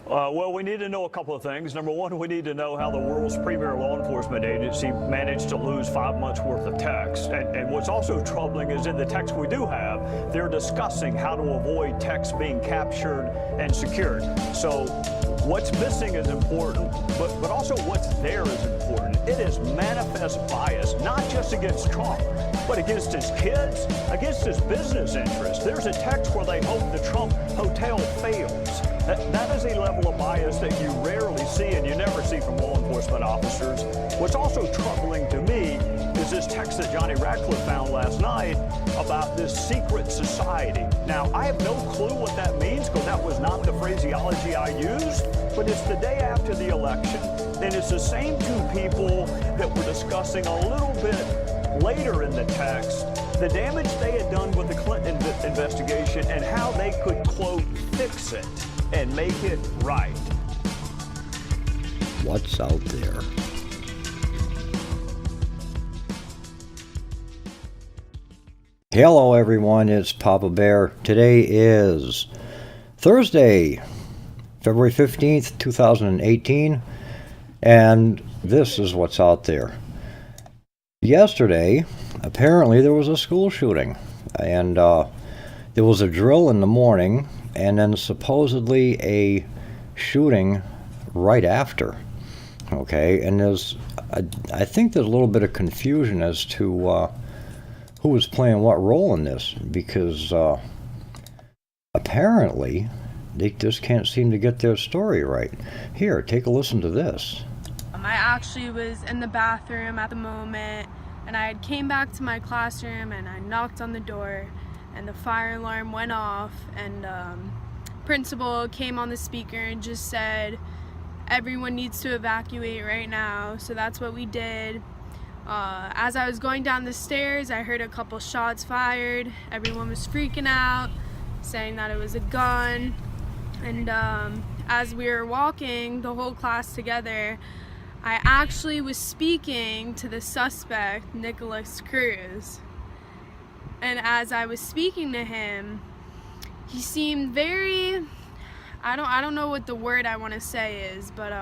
Well, we need to know a couple of things. Number one, we need to know how the world's premier law enforcement agency managed to lose 5 months worth of text. And what's also troubling is in the text we do have, they're discussing how to avoid text being captured and secured. So what's missing is important, but also what's there is important. It is manifest bias, not just against Trump, but against his kids, against his business interests. There's a text where they hope the Trump hotel fails. That is a level of bias that you rarely see and you never see from law enforcement officers. What's also troubling to me is this text that Johnny Ratcliffe found last night about this secret society. Now, I have no clue what that means because that was not the phraseology I used, but it's the day after the election, and it's the same two people that were discussing a little bit later in the text the damage they had done with the Clinton investigation and how they could, quote, fix it and make it right. What's out there? Hello everyone, it's Papa Bear. Today is Thursday, February 15th, 2018, and this is what's out there. Yesterday, apparently there was a school shooting, and there was a drill in the morning, and then supposedly a shooting right after. Okay, and I think there's a little bit of confusion as to who was playing what role in this, because apparently they just can't seem to get their story right. Here, take a listen to this. I actually was in the bathroom at the moment, and I came back to my classroom and I knocked on the door, and the fire alarm went off, and principal came on the speaker and just said everyone needs to evacuate right now. So that's what we did. As I was going down the stairs, I heard a couple shots fired. Everyone was freaking out, saying that it was a gun. And as we were walking, the whole class together, I actually was speaking to the suspect, Nicholas Cruz. And as I was speaking to him, he seemed very, I don't know what the word I want to say is, but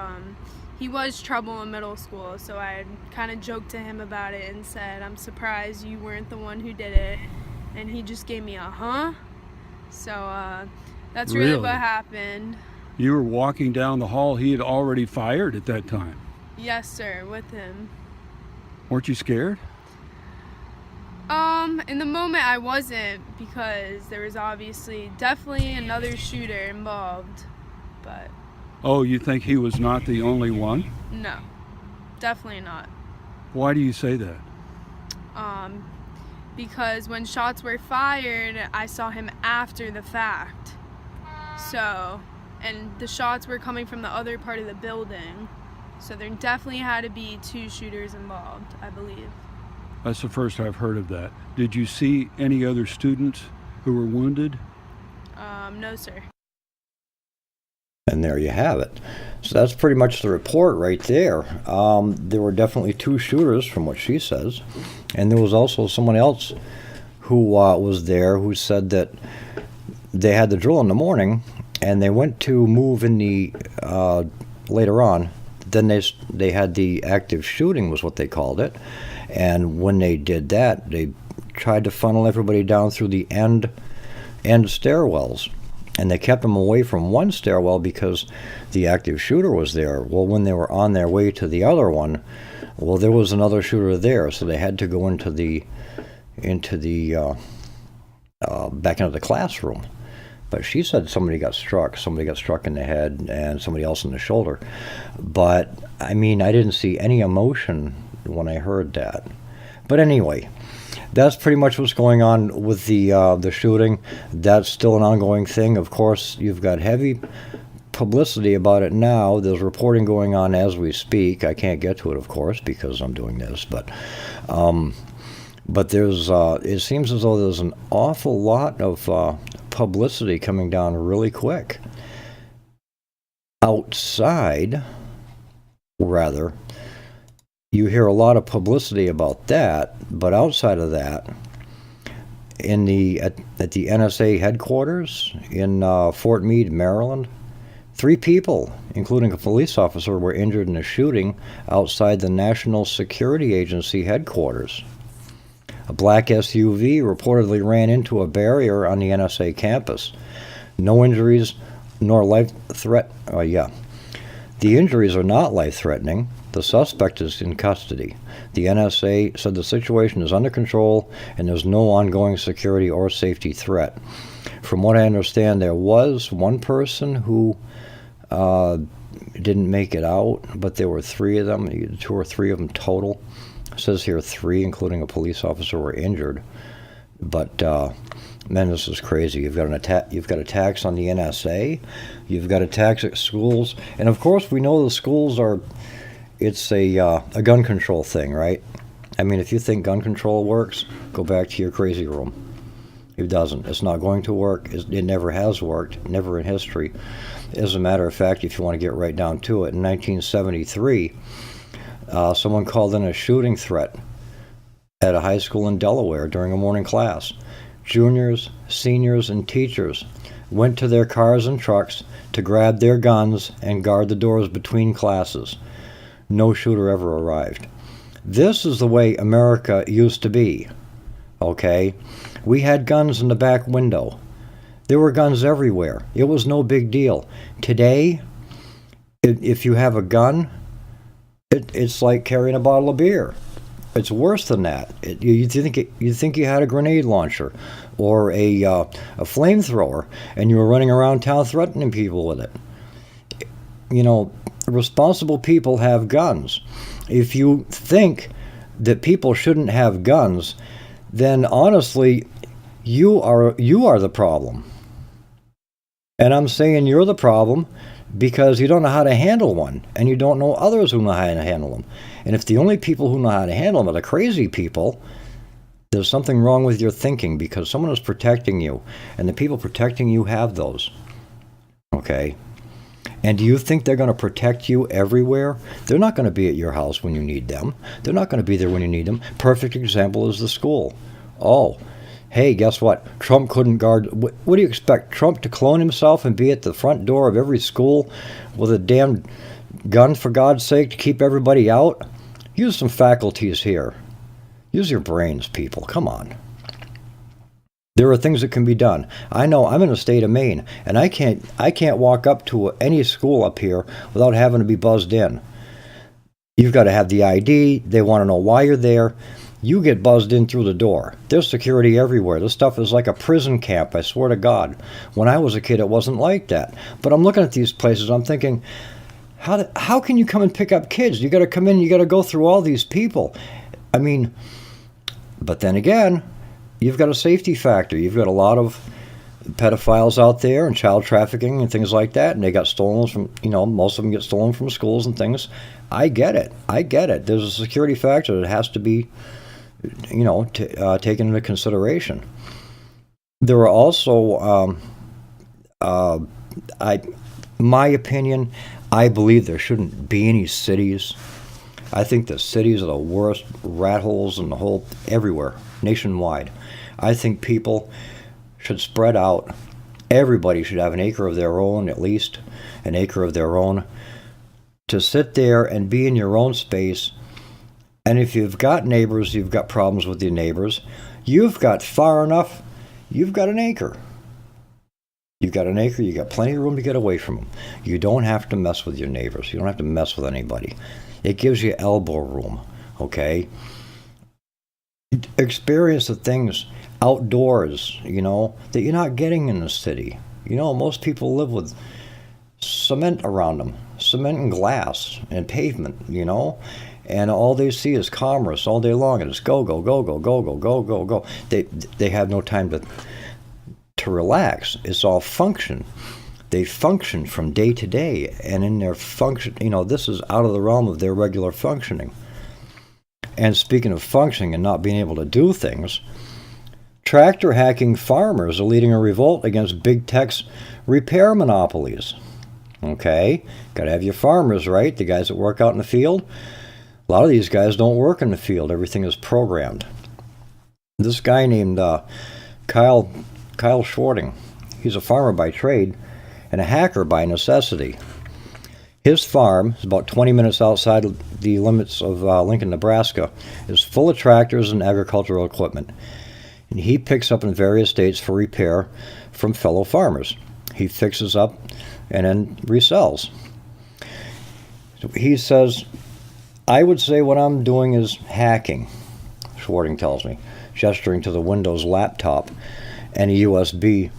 he was trouble in middle school, so I kind of joked to him about it and said, I'm surprised you weren't the one who did it. And he just gave me a huh? So that's really what happened. You were walking down the hall, he had already fired at that time? Yes, sir, with him. Weren't you scared? In the moment I wasn't, because there was obviously definitely another shooter involved, but... Oh, you think he was not the only one? No, definitely not. Why do you say that? Because when shots were fired, I saw him after the fact. So, and the shots were coming from the other part of the building. So there definitely had to be two shooters involved, I believe. That's the first I've heard of that. Did you see any other students who were wounded? No, sir. And there you have it. So that's pretty much the report right there. There were definitely two shooters, from what she says. And there was also someone else who was there who said that they had the drill in the morning, and they went to move in the, later on. Then they had the active shooting, was what they called it. And when they did that, they tried to funnel everybody down through the end stairwells. And they kept them away from one stairwell because the active shooter was there. Well, when they were on their way to the other one, well, there was another shooter there, so they had to go into the back into the classroom. But she said somebody got struck in the head and somebody else in the shoulder. But I mean, I didn't see any emotion when I heard that. But anyway, that's pretty much what's going on with the shooting. That's still an ongoing thing. Of course, you've got heavy publicity about it now. There's reporting going on as we speak. I can't get to it, of course, because I'm doing this. But there's it seems as though there's an awful lot of publicity coming down really quick. Outside, rather, you hear a lot of publicity about that, but outside of that, at the NSA headquarters in Fort Meade, Maryland, 3 people, including a police officer, were injured in a shooting outside the National Security Agency headquarters. A black SUV reportedly ran into a barrier on the NSA campus. No injuries nor life threat. The injuries are not life-threatening. The suspect is in custody. The NSA said the situation is under control and there's no ongoing security or safety threat. From what I understand, there was one person who didn't make it out, but there were 3 of them, 2 or 3 of them total. It says here 3, including a police officer, were injured. But man, this is crazy. You've got attacks on the NSA. You've got attacks at schools, and of course, we know the schools are. It's a gun control thing, right? I mean, if you think gun control works, go back to your crazy room. It doesn't. It's not going to work. It never has worked, never in history. As a matter of fact, if you want to get right down to it, in 1973, someone called in a shooting threat at a high school in Delaware during a morning class. Juniors, seniors, and teachers went to their cars and trucks to grab their guns and guard the doors between classes. No shooter ever arrived. This is the way America used to be, okay? We had guns in the back window. There were guns everywhere. It was no big deal. Today, if you have a gun, it's like carrying a bottle of beer. It's worse than that. You think you had a grenade launcher or a flamethrower, and you were running around town threatening people with it. You know, responsible people have guns. If you think that people shouldn't have guns, then honestly, you are the problem. And I'm saying you're the problem because you don't know how to handle one, and you don't know others who know how to handle them. And if the only people who know how to handle them are the crazy people, there's something wrong with your thinking, because someone is protecting you, and the people protecting you have those. Okay? And do you think they're going to protect you everywhere? They're not going to be at your house when you need them. They're not going to be there when you need them. Perfect example is the school. Oh, hey, guess what? Trump couldn't guard. What do you expect? Trump to clone himself and be at the front door of every school with a damn gun, for God's sake, to keep everybody out? Use some faculties here. Use your brains, people. Come on. There are things that can be done. I know I'm in the state of Maine, and I can't walk up to any school up here without having to be buzzed in. You've got to have the ID. They want to know why you're there. You get buzzed in through the door. There's security everywhere. This stuff is like a prison camp, I swear to God. When I was a kid, it wasn't like that. But I'm looking at these places, I'm thinking, how can you come and pick up kids? You got to come in, you got to go through all these people. I mean, but then again, you've got a safety factor. You've got a lot of pedophiles out there and child trafficking and things like that, and they got stolen from, most of them get stolen from schools and things. I get it. There's a security factor that has to be, taken into consideration. There are also, my opinion, I believe there shouldn't be any cities. I think the cities are the worst rat holes in the whole, everywhere, nationwide. I think people should spread out. Everybody should have an acre of their own, at least an acre of their own, to sit there and be in your own space. And if you've got neighbors, you've got problems with your neighbors, you've got far enough, you've got an acre. You've got an acre, you've got plenty of room to get away from them. You don't have to mess with your neighbors. You don't have to mess with anybody. It gives you elbow room, okay? Experience the things outdoors, that you're not getting in the city. Most people live with cement around them, cement and glass and pavement, and all they see is commerce all day long, and it's go, go, go, go, go, go, go, go, go. They have no time to relax. It's all function. They function from day to day, and in their function, this is out of the realm of their regular functioning. And speaking of functioning and not being able to do things, tractor hacking farmers are leading a revolt against big tech's repair monopolies. Okay, got to have your farmers, right? The guys that work out in the field. A lot of these guys don't work in the field. Everything is programmed. This guy named Kyle Schwarting, he's a farmer by trade, and a hacker by necessity. His farm is about 20 minutes outside the limits of Lincoln, Nebraska, is full of tractors and agricultural equipment. And he picks up in various states for repair from fellow farmers. He fixes up and then resells. So he says, I would say what I'm doing is hacking, Schwarting tells me, gesturing to the Windows laptop and a USB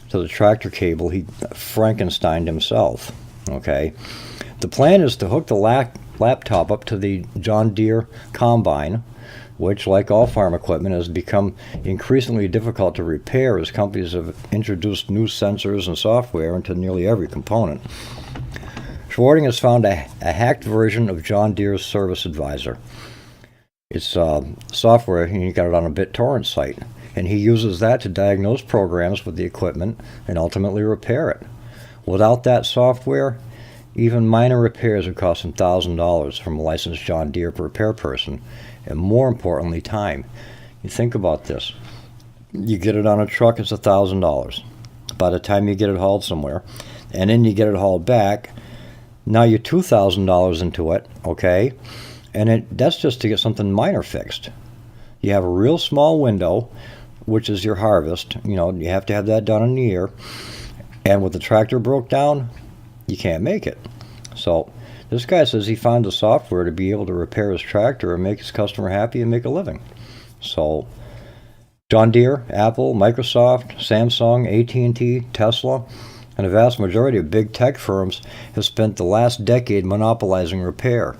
to the tractor cable he Frankensteined himself. Okay. The plan is to hook the laptop up to the John Deere combine, which, like all farm equipment, has become increasingly difficult to repair as companies have introduced new sensors and software into nearly every component. Schwarting has found a hacked version of John Deere's Service Advisor. It's software, and he got it on a BitTorrent site, and he uses that to diagnose programs with the equipment and ultimately repair it. Without that software, even minor repairs would cost him $1,000 from a licensed John Deere repair person, and more importantly, time. You think about this. You get it on a truck, it's $1,000. By the time you get it hauled somewhere, and then you get it hauled back, now you're $2,000 into it, okay? And that's just to get something minor fixed. You have a real small window, which is your harvest. You know, you have to have that done in a year. And with the tractor broke down, you can't make it. So this guy says he found the software to be able to repair his tractor and make his customer happy and make a living. So John Deere, Apple, Microsoft, Samsung, AT&T, Tesla, and a vast majority of big tech firms have spent the last decade monopolizing repair.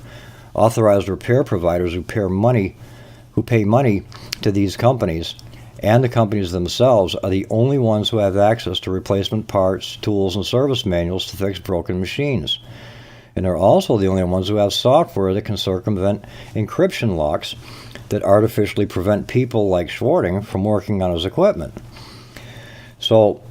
Authorized repair providers who pay money to these companies and the companies themselves are the only ones who have access to replacement parts, tools, and service manuals to fix broken machines. And they're also the only ones who have software that can circumvent encryption locks that artificially prevent people like Schwarting from working on his equipment. So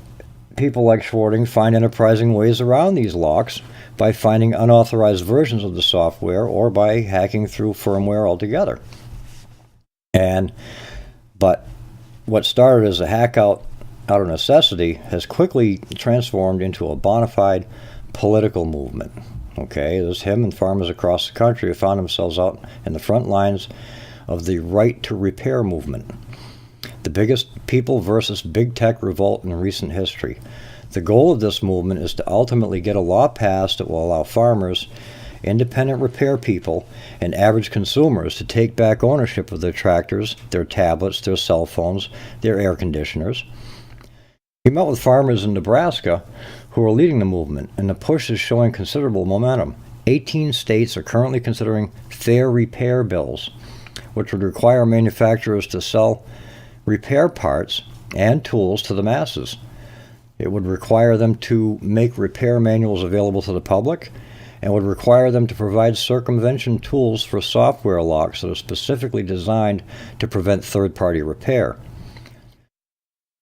people like Schwarting find enterprising ways around these locks by finding unauthorized versions of the software or by hacking through firmware altogether. But what started as a hack out of necessity has quickly transformed into a bona fide political movement. Okay, there's him and farmers across the country have found themselves out in the front lines of the right to repair movement. The biggest people versus big tech revolt in recent history. The goal of this movement is to ultimately get a law passed that will allow farmers, independent repair people, and average consumers to take back ownership of their tractors, their tablets, their cell phones, their air conditioners. He met with farmers in Nebraska who are leading the movement, and the push is showing considerable momentum. 18 states are currently considering fair repair bills, which would require manufacturers to sell repair parts and tools to the masses. It would require them to make repair manuals available to the public and would require them to provide circumvention tools for software locks that are specifically designed to prevent third-party repair.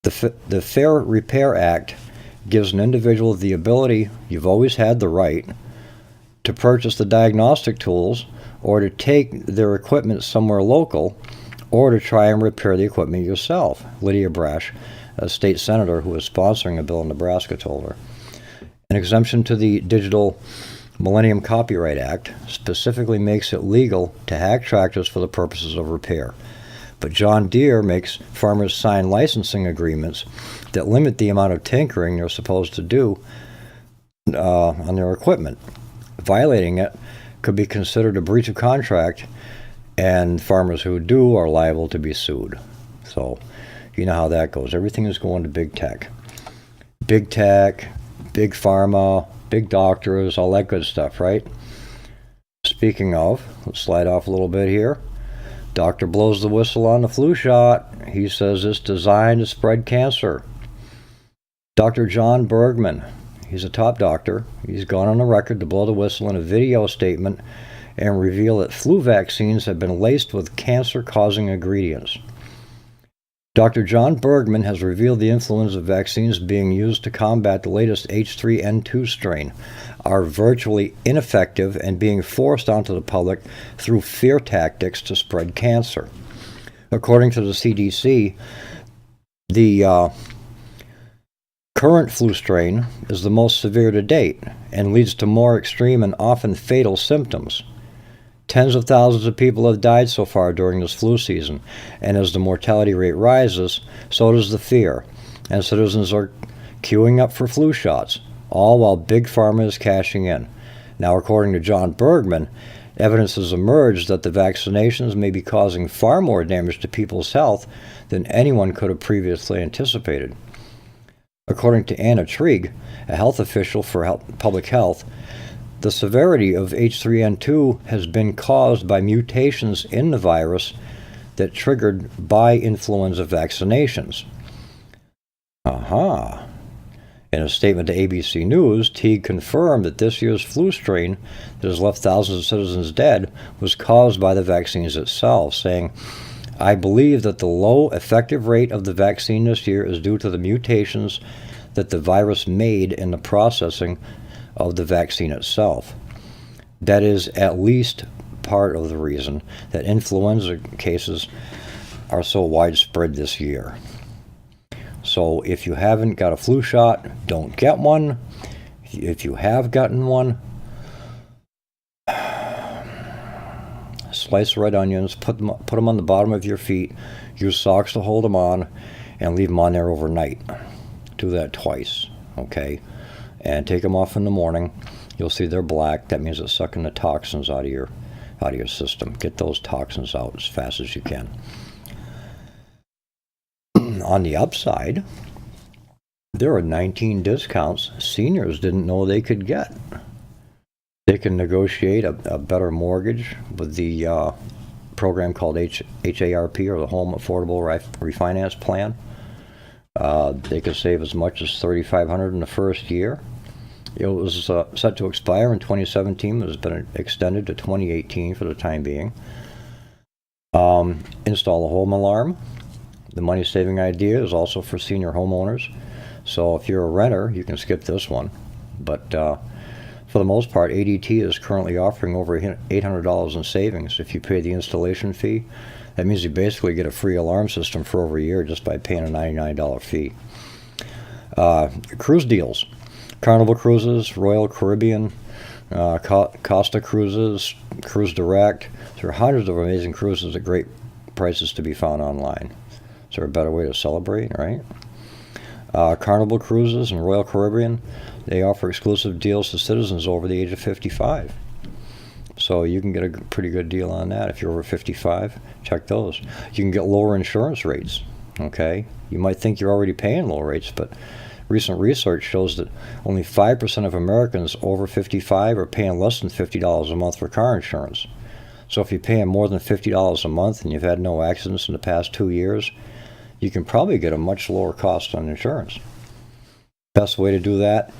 The Fair Repair Act gives an individual the ability, you've always had the right, to purchase the diagnostic tools or to take their equipment somewhere local or to try and repair the equipment yourself. Lydia Brash, a state senator who is sponsoring a bill in Nebraska, told her. An exemption to the Digital Millennium Copyright Act specifically makes it legal to hack tractors for the purposes of repair. But John Deere makes farmers sign licensing agreements that limit the amount of tinkering they're supposed to do on their equipment. Violating it could be considered a breach of contract, and farmers who do are liable to be sued. So you know how that goes. Everything is going to big tech. Big tech, big pharma, big doctors, all that good stuff, right? Speaking of, let's slide off a little bit here. Doctor blows the whistle on the flu shot. He says it's designed to spread cancer. Dr. John Bergman, he's a top doctor. He's gone on the record to blow the whistle in a video statement and reveal that flu vaccines have been laced with cancer-causing ingredients. Dr. John Bergman has revealed the influenza vaccines being used to combat the latest H3N2 strain are virtually ineffective and being forced onto the public through fear tactics to spread cancer. According to the CDC, the current flu strain is the most severe to date and leads to more extreme and often fatal symptoms. Tens of thousands of people have died so far during this flu season, and as the mortality rate rises, so does the fear, and citizens are queuing up for flu shots, all while Big Pharma is cashing in. Now, according to John Bergman, evidence has emerged that the vaccinations may be causing far more damage to people's health than anyone could have previously anticipated. According to Anna Trigg, a health official for public health, the severity of H3N2 has been caused by mutations in the virus that triggered by influenza vaccinations. In a statement to ABC News, Teague confirmed that this year's flu strain that has left thousands of citizens dead was caused by the vaccines itself, saying, "I believe that the low effective rate of the vaccine this year is due to the mutations that the virus made in the processing of the vaccine itself. That is at least part of the reason that influenza cases are so widespread this year." So if you haven't got a flu shot, don't get one. If you have gotten one, slice red onions, put them on the bottom of your feet, use socks to hold them on, and leave them on there overnight. Do that twice, okay? And take them off in the morning. You'll see they're black. That means it's sucking the toxins out of your system. Get those toxins out as fast as you can. On the upside, there are 19 discounts seniors didn't know they could get. They can negotiate a better mortgage with the program called HARP, or the Home Affordable Refinance Plan. They could save as much as $3,500 in the first year. It was set to expire in 2017, but has been extended to 2018 for the time being. Install a home alarm. The money-saving idea is also for senior homeowners. So if you're a renter, you can skip this one. But for the most part, ADT is currently offering over $800 in savings if you pay the installation fee. That means you basically get a free alarm system for over a year just by paying a $99 fee. Cruise deals. Carnival Cruises, Royal Caribbean, Costa Cruises, Cruise Direct. There are hundreds of amazing cruises at great prices to be found online. Is there a better way to celebrate, right? Carnival Cruises and Royal Caribbean, they offer exclusive deals to citizens over the age of 55. So you can get a pretty good deal on that. If you're over 55, check those. You can get lower insurance rates, okay? You might think you're already paying low rates, but recent research shows that only 5% of Americans over 55 are paying less than $50 a month for car insurance. So if you're paying more than $50 a month and you've had no accidents in the past 2 years, you can probably get a much lower cost on insurance. Best way to do that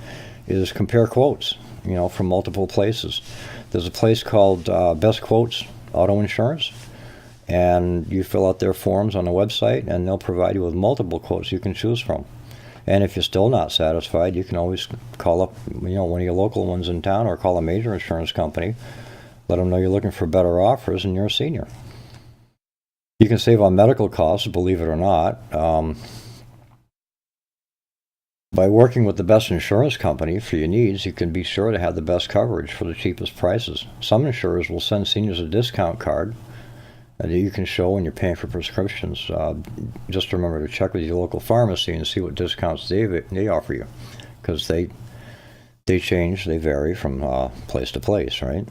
is compare quotes, from multiple places. There's a place called Best Quotes Auto Insurance, and you fill out their forms on the website, and they'll provide you with multiple quotes you can choose from. And if you're still not satisfied, you can always call up, one of your local ones in town, or call a major insurance company. Let them know you're looking for better offers and you're a senior. You can save on medical costs, believe it or not, by working with the best insurance company for your needs. You can be sure to have the best coverage for the cheapest prices. Some insurers will send seniors a discount card that you can show when you're paying for prescriptions. Just remember to check with your local pharmacy and see what discounts they offer you, because they change, they vary from place to place, right?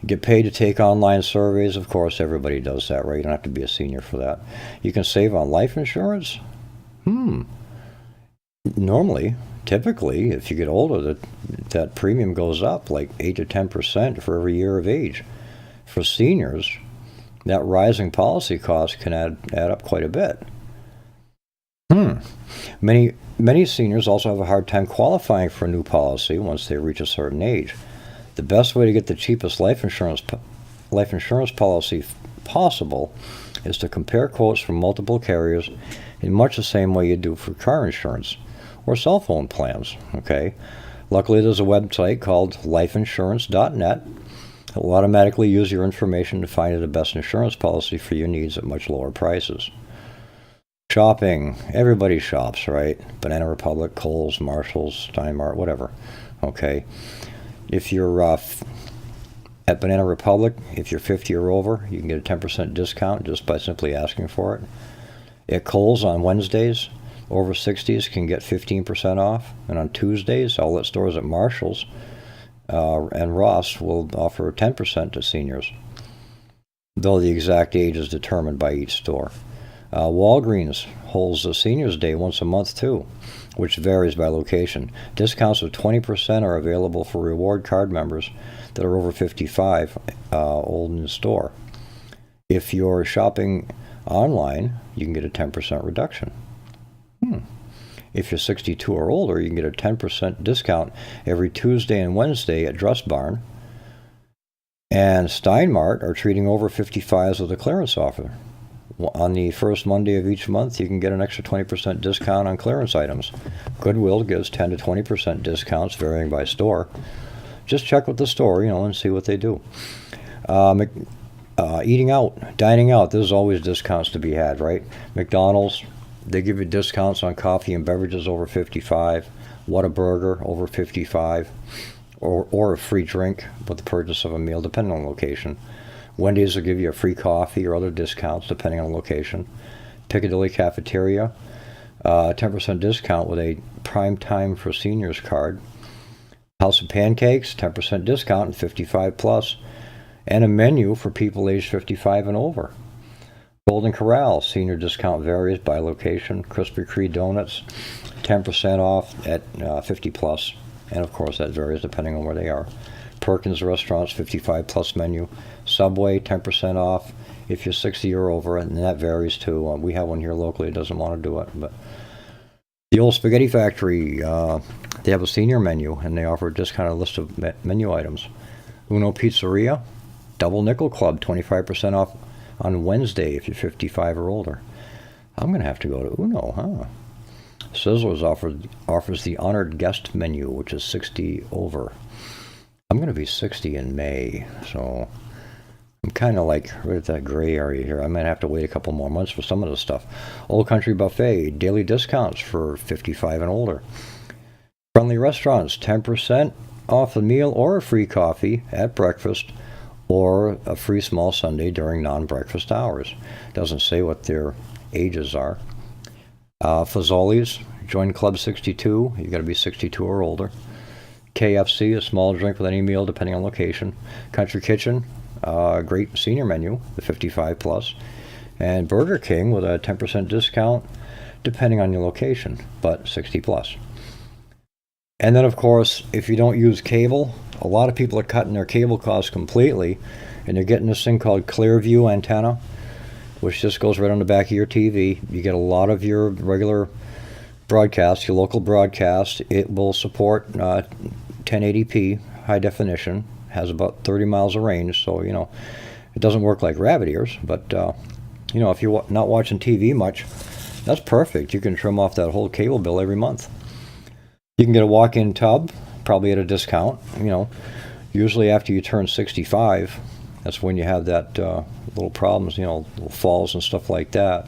Get paid to take online surveys. Of course, everybody does that, right? You don't have to be a senior for that. You can save on life insurance. Normally, typically, if you get older, that premium goes up like 8 to 10% for every year of age. For seniors, that rising policy cost can add up quite a bit. Many seniors also have a hard time qualifying for a new policy once they reach a certain age. The best way to get the cheapest life insurance policy possible is to compare quotes from multiple carriers in much the same way you do for car insurance or cell phone plans, okay? Luckily, there's a website called lifeinsurance.net that will automatically use your information to find the best insurance policy for your needs at much lower prices. Shopping. Everybody shops, right? Banana Republic, Kohl's, Marshalls, Steinmart, whatever. Okay. If you're at Banana Republic, if you're 50 or over, you can get a 10% discount just by simply asking for it. At Kohl's on Wednesdays, over 60s can get 15% off. And on Tuesdays, outlet stores at Marshalls and Ross will offer 10% to seniors, though the exact age is determined by each store. Walgreens holds a Seniors Day once a month too, which varies by location. Discounts of 20% are available for reward card members that are over 55 old in store. If you're shopping online, you can get a 10% reduction. If you're 62 or older, you can get a 10% discount every Tuesday and Wednesday at Dress Barn. And Steinmart are treating over 55s with a clearance offer. On the first Monday of each month, you can get an extra 20% discount on clearance items. Goodwill gives 10 to 20% discounts, varying by store. Just check with the store, and see what they do. Eating out, dining out, there's always discounts to be had, right? McDonald's, they give you discounts on coffee and beverages over 55. Whataburger over 55. Or a free drink with the purchase of a meal, depending on location. Wendy's will give you a free coffee or other discounts depending on location. Piccadilly Cafeteria, 10% discount with a Prime Time for Seniors card. House of Pancakes, 10% discount and 55 plus. And a menu for people aged 55 and over. Golden Corral, senior discount varies by location. Krispy Kreme donuts, 10% off at 50 plus. And of course that varies depending on where they are. Perkins Restaurants, 55 plus menu. Subway, 10% off if you're 60 or over, and that varies too. We have one here locally that doesn't want to do it. But the Old Spaghetti Factory, they have a senior menu, and they offer a discounted list of menu items. Uno Pizzeria, Double Nickel Club, 25% off on Wednesday if you're 55 or older. I'm going to have to go to Uno, huh? Sizzlers offers the Honored Guest menu, which is 60 over. I'm going to be 60 in May, so I'm kind of like right at that gray area here. I might have to wait a couple more months for some of this stuff. Old Country Buffet, daily discounts for 55 and older. Friendly Restaurants, 10% off a meal or a free coffee at breakfast or a free small sundae during non-breakfast hours. Doesn't say what their ages are. Fazoli's, join Club 62. You got to be 62 or older. KFC, a small drink with any meal depending on location. Country Kitchen, great senior menu, the 55 plus. And Burger King with a 10% discount depending on your location, but 60 plus. And then of course, if you don't use cable, a lot of people are cutting their cable costs completely, and they're getting this thing called Clearview antenna, which just goes right on the back of your TV. You get a lot of your regular broadcast, your local broadcast. It will support 1080p high definition, has about 30 miles of range, so it doesn't work like rabbit ears, but if you're not watching TV much, that's perfect. You can trim off that whole cable bill every month. You can get a walk-in tub, probably at a discount. Usually after you turn 65, that's when you have that little problems, little falls and stuff like that.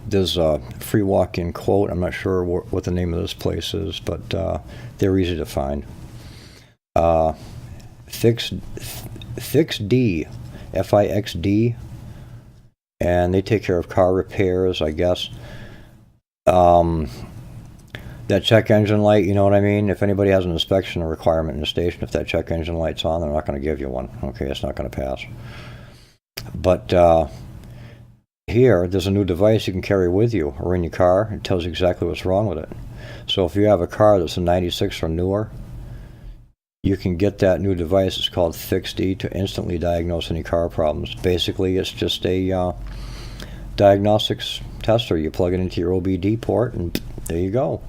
There's a free walk-in quote. I'm not sure what the name of this place is, but they're easy to find. Fixed D, FIXD, and they take care of car repairs, I guess. That check engine light, you know what I mean? If anybody has an inspection requirement in the station, if that check engine light's on, they're not going to give you one. Okay, it's not going to pass. But here, there's a new device you can carry with you or in your car. It tells you exactly what's wrong with it. So if you have a car that's a 96 or newer, you can get that new device. It's called FixD to instantly diagnose any car problems. Basically, it's just a diagnostics tester. You plug it into your OBD port, and there you go.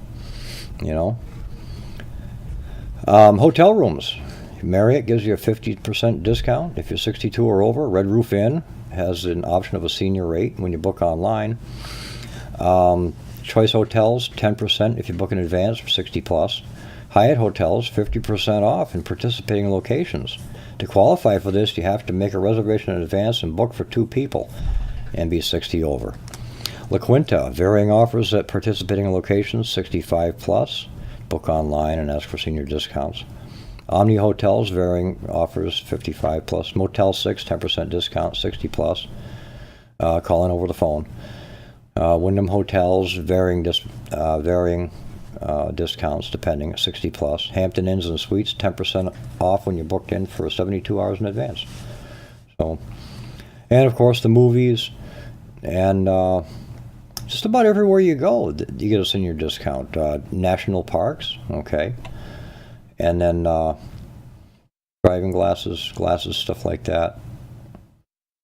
Hotel rooms. Marriott gives you a 50% discount if you're 62 or over. Red Roof Inn has an option of a senior rate when you book online. Choice Hotels, 10% if you book in advance for 60 plus. Hyatt Hotels, 50% off in participating locations. To qualify for this, you have to make a reservation in advance and book for 2 people. and be 60 over. La Quinta, varying offers at participating locations, 65 plus. Book online and ask for senior discounts. Omni Hotels, varying offers, 55 plus. Motel 6, 10% discount, 60 plus. Call in over the phone. Wyndham Hotels, varying discounts depending, 60 plus. Hampton Inns and Suites, 10% off when you're booked in for 72 hours in advance. So, and of course the movies, and just about everywhere you go, you get a senior discount. National parks, okay, and then driving glasses, stuff like that.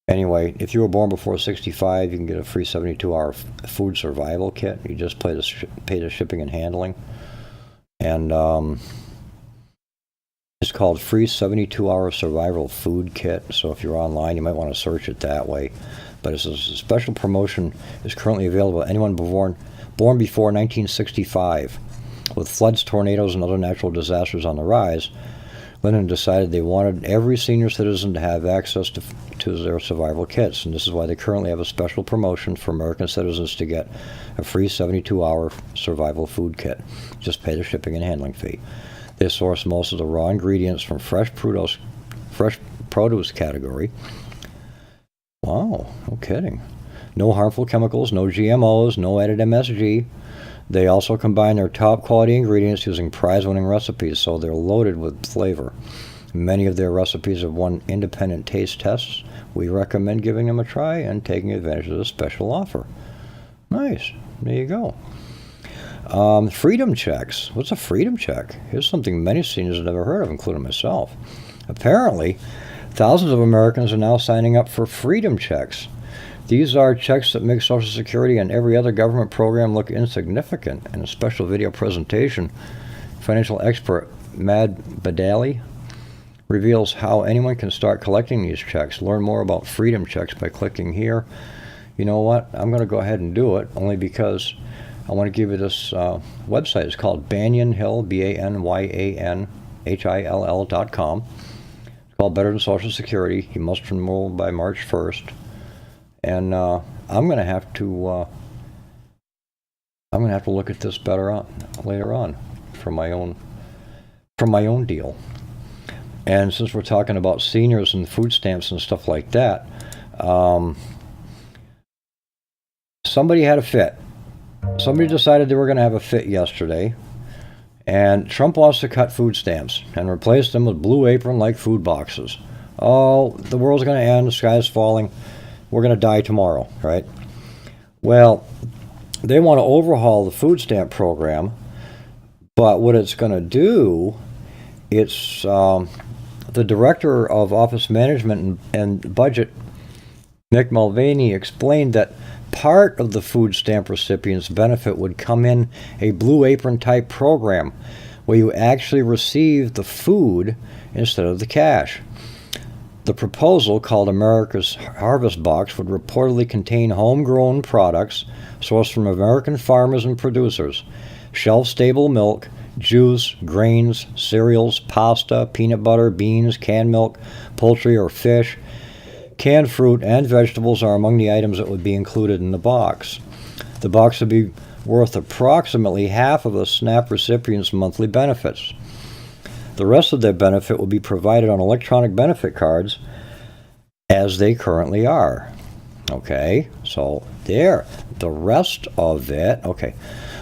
Anyway, if you were born before 65, you can get a free 72-hour food survival kit. You just pay the shipping and handling. And it's called Free 72-Hour Survival Food Kit. So if you're online, you might want to search it that way. But it's a special promotion is currently available to anyone born before 1965. With floods, tornadoes, and other natural disasters on the rise, Linden decided they wanted every senior citizen to have access to their survival kits, and this is why they currently have a special promotion for American citizens to get a free 72-hour survival food kit. Just pay the shipping and handling fee. They source most of the raw ingredients from fresh produce category. Wow, no kidding. No harmful chemicals, no GMOs, no added MSG. They also combine their top quality ingredients using prize-winning recipes, so they're loaded with flavor. Many of their recipes have won independent taste tests. We recommend giving them a try and taking advantage of this special offer. Nice. There you go. Freedom checks. What's a freedom check? Here's something many seniors have never heard of, including myself. Apparently, thousands of Americans are now signing up for freedom checks. These are checks that make Social Security and every other government program look insignificant. In a special video presentation, financial expert Mad Badali reveals how anyone can start collecting these checks. Learn more about freedom checks by clicking here. You know what? I'm going to go ahead and do it, only because I want to give you this website. It's called Banyanhill, BANYANHILL.com. It's called Better Than Social Security. You must enroll by March 1st. And I'm going to have to look at this better later on for my own deal. And since we're talking about seniors and food stamps and stuff like that, somebody had a fit. Somebody decided they were going to have a fit yesterday, and Trump wants to cut food stamps and replace them with blue apron-like food boxes. Oh, the world's going to end. The sky's falling. We're going to die tomorrow, right? Well, they want to overhaul the food stamp program, but what it's going to do, it's the director of Office Management and Budget, Mick Mulvaney, explained that part of the food stamp recipient's benefit would come in a blue apron type program where you actually receive the food instead of the cash. The proposal, called America's Harvest Box, would reportedly contain homegrown products sourced from American farmers and producers, shelf-stable milk, juice, grains, cereals, pasta, peanut butter, beans, canned milk, poultry or fish. Canned fruit and vegetables are among the items that would be included in the box. The box would be worth approximately half of a SNAP recipient's monthly benefits. The rest of their benefit will be provided on electronic benefit cards as they currently are. Okay, so there. The rest of it, okay.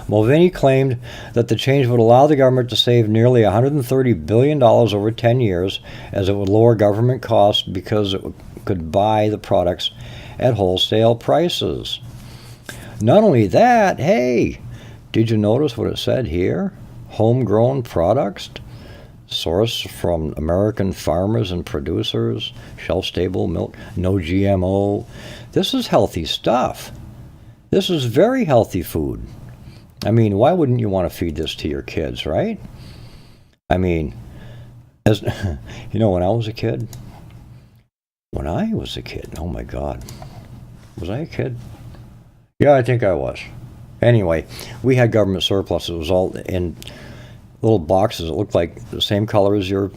Mulvaney claimed that the change would allow the government to save nearly $130 billion over 10 years, as it would lower government costs because it could buy the products at wholesale prices. Not only that, hey, did you notice what it said here? Homegrown products, sourced from American farmers and producers, shelf-stable milk, no GMO. This is healthy stuff. This is very healthy food. I mean, why wouldn't you want to feed this to your kids, right? I mean, as you know, when I was a kid, oh my God, was I a kid? Yeah, I think I was. Anyway, we had government surplus. It was all in little boxes that looked like the same color as your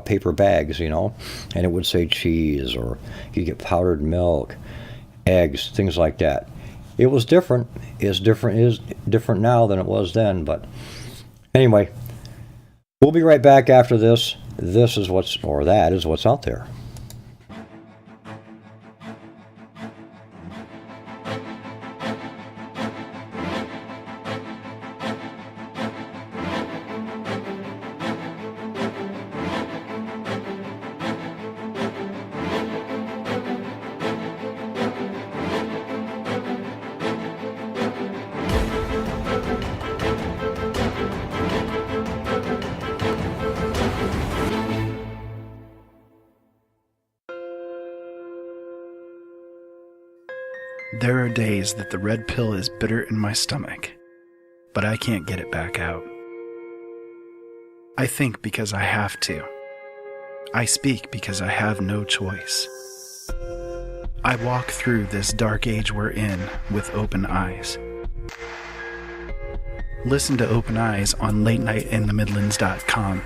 paper bags, you know, and it would say cheese, or you get powdered milk. eggs, things like that. It was different. Is different now than it was then. But anyway, we'll be right back after this. That is what's out there. There are days that the red pill is bitter in my stomach, but I can't get it back out. I think because I have to. I speak because I have no choice. I walk through this dark age we're in with open eyes. Listen to Open Eyes on latenightinthemidlands.com.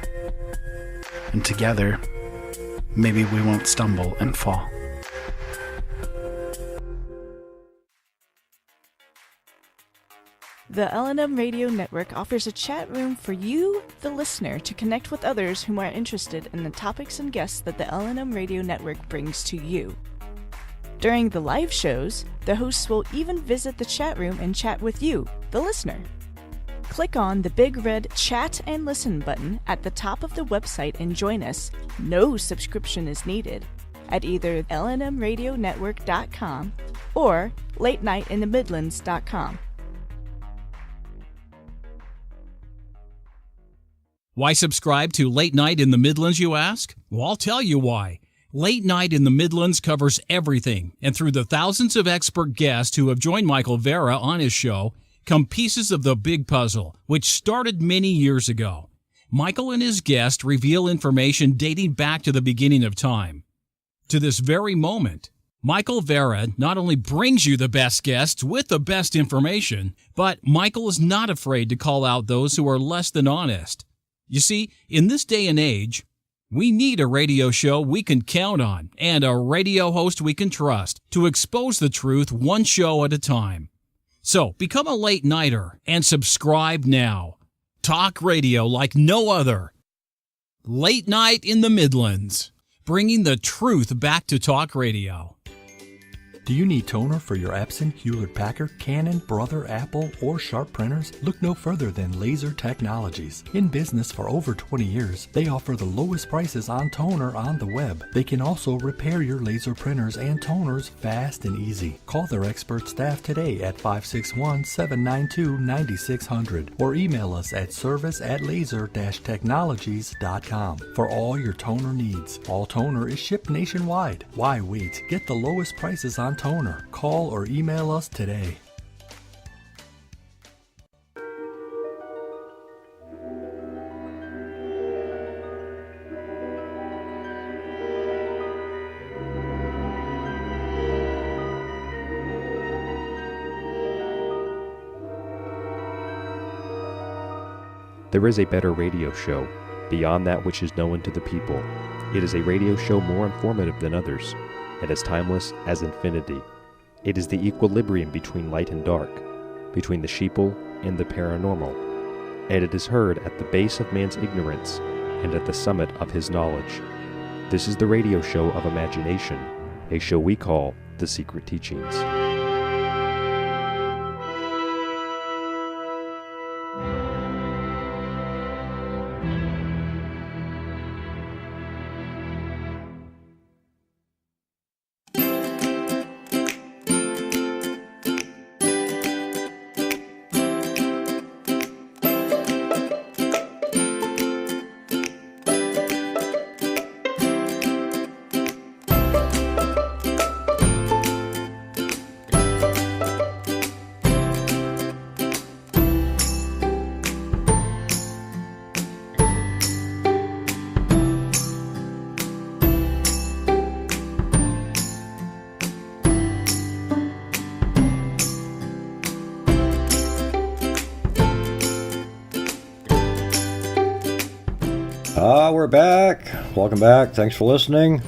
And together, maybe we won't stumble and fall. The L&M Radio Network offers a chat room for you, the listener, to connect with others whom are interested in the topics and guests that the L&M Radio Network brings to you. During the live shows, the hosts will even visit the chat room and chat with you, the listener. Click on the big red Chat and Listen button at the top of the website and join us. No subscription is needed at either lnmradionetwork.com or latenightinthemidlands.com. Why subscribe to Late Night in the Midlands, you ask? Well, I'll tell you why. Late Night in the Midlands covers everything, and through the thousands of expert guests who have joined Michael Vera on his show, come pieces of the big puzzle, which started many years ago. Michael and his guests reveal information dating back to the beginning of time. To this very moment, Michael Vera not only brings you the best guests with the best information, but Michael is not afraid to call out those who are less than honest. You see, in this day and age, we need a radio show we can count on and a radio host we can trust to expose the truth one show at a time. So become a late nighter and subscribe now. Talk radio like no other. Late Night in the Midlands, bringing the truth back to talk radio. Do you need toner for your Epson, Hewlett-Packard, Canon, Brother, Apple, or Sharp printers? Look no further than Laser Technologies. In business for over 20 years, they offer the lowest prices on toner on the web. They can also repair your laser printers and toners fast and easy. Call their expert staff today at 561-792-9600 or email us at service@laser-technologies.com for all your toner needs. All toner is shipped nationwide. Why wait? Get the lowest prices on toner. Call or email us today. There is a better radio show, beyond that which is known to the people. It is a radio show more informative than others, and as timeless as infinity. It is the equilibrium between light and dark, between the sheeple and the paranormal, and it is heard at the base of man's ignorance and at the summit of his knowledge. This is the radio show of imagination, a show we call The Secret Teachings. We're back. Welcome back. Thanks for listening.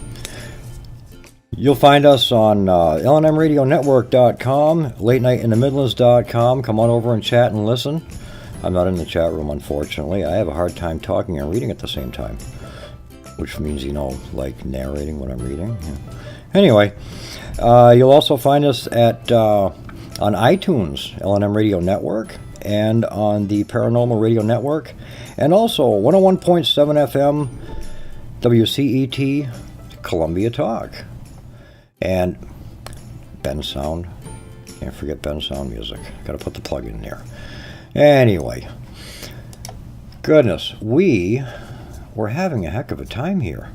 You'll find us on lnmradionetwork.com, latenightinthemidlands.com. Come on over and chat and listen. I'm not in the chat room, unfortunately. I have a hard time talking and reading at the same time, which means, like narrating what I'm reading. Yeah. Anyway, you'll also find us at on iTunes, LNM Radio Network, and on the Paranormal Radio Network, and also 101.7 FM, WCET, Columbia Talk. And Ben Sound. Can't forget Ben Sound music. Got to put the plug in there. Anyway. Goodness, we're having a heck of a time here.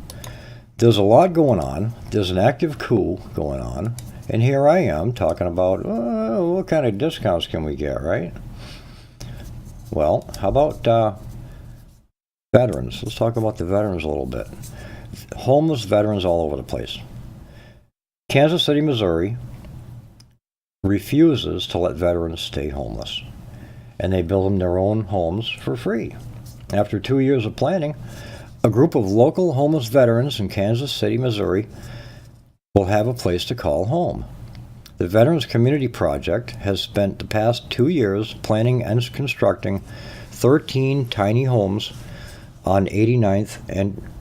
There's a lot going on. There's an active coup going on. And here I am talking about, what kind of discounts can we get, right? Well, how about veterans? Let's talk about the veterans a little bit. Homeless veterans all over the place. Kansas City, Missouri refuses to let veterans stay homeless, and they build them their own homes for free. After 2 years of planning, a group of local homeless veterans in Kansas City, Missouri will have a place to call home. The Veterans Community Project has spent the past 2 years planning and constructing 13 tiny homes on 89th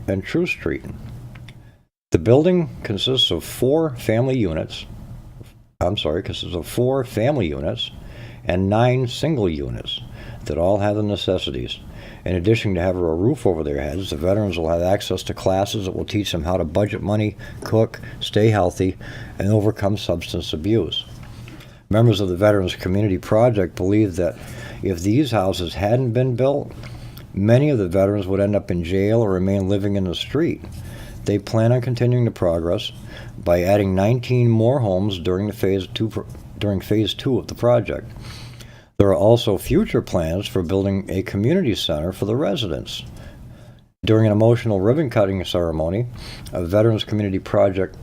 and True Street. The building consists of four family units and 9 single units that all have the necessities. In addition to having a roof over their heads, the veterans will have access to classes that will teach them how to budget money, cook, stay healthy, and overcome substance abuse. Members of the Veterans Community Project believe that if these houses hadn't been built, many of the veterans would end up in jail or remain living in the street. They plan on continuing the progress by adding 19 more homes during phase 2 of the project. There are also future plans for building a community center for the residents. During an emotional ribbon-cutting ceremony, the Veterans Community Project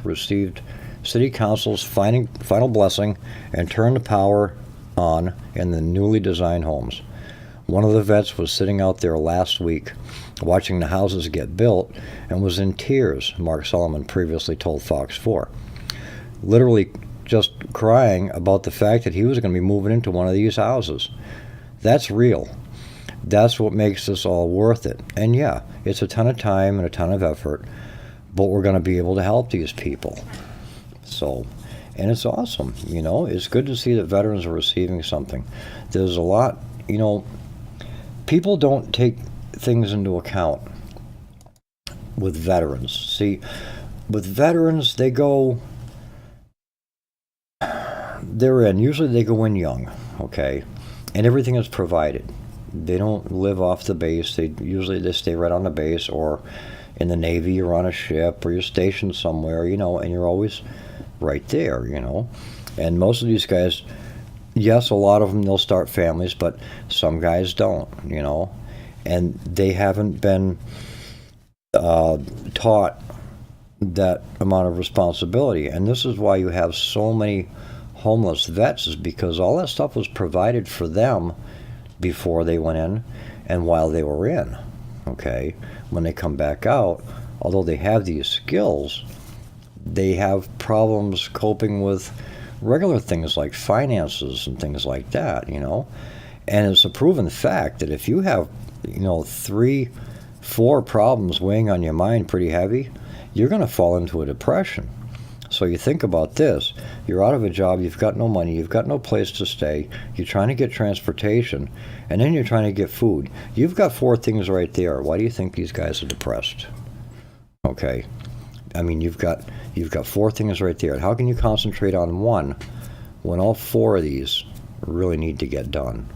received City Council's final blessing and turned the power on in the newly designed homes. One of the vets was sitting out there last week watching the houses get built and was in tears, Mark Solomon previously told Fox 4. Literally just crying about the fact that he was going to be moving into one of these houses. That's real. That's what makes this all worth it. And yeah, it's a ton of time and a ton of effort, but we're going to be able to help these people. So, and it's awesome, It's good to see that veterans are receiving something. There's a lot, people don't take things into account with veterans. See, with veterans, usually they go in young, okay? And everything is provided. They don't live off the base. They stay right on the base, or in the Navy, you're on a ship, or you're stationed somewhere, and you're always right there, And most of these guys, yes, a lot of them, they'll start families, but some guys don't, and they haven't been taught that amount of responsibility. And this is why you have so many homeless vets, is because all that stuff was provided for them before they went in and while they were in, okay? When they come back out, although they have these skills, they have problems coping with regular things like finances and things like that, And it's a proven fact that if you have, 3-4 problems weighing on your mind pretty heavy, you're going to fall into a depression. So you think about this. You're out of a job, you've got no money, you've got no place to stay, you're trying to get transportation, and then you're trying to get food. You've got 4 things right there. Why do you think these guys are depressed? Okay. I mean, you've got 4 things right there. How can you concentrate on one when all 4 of these really need to get done?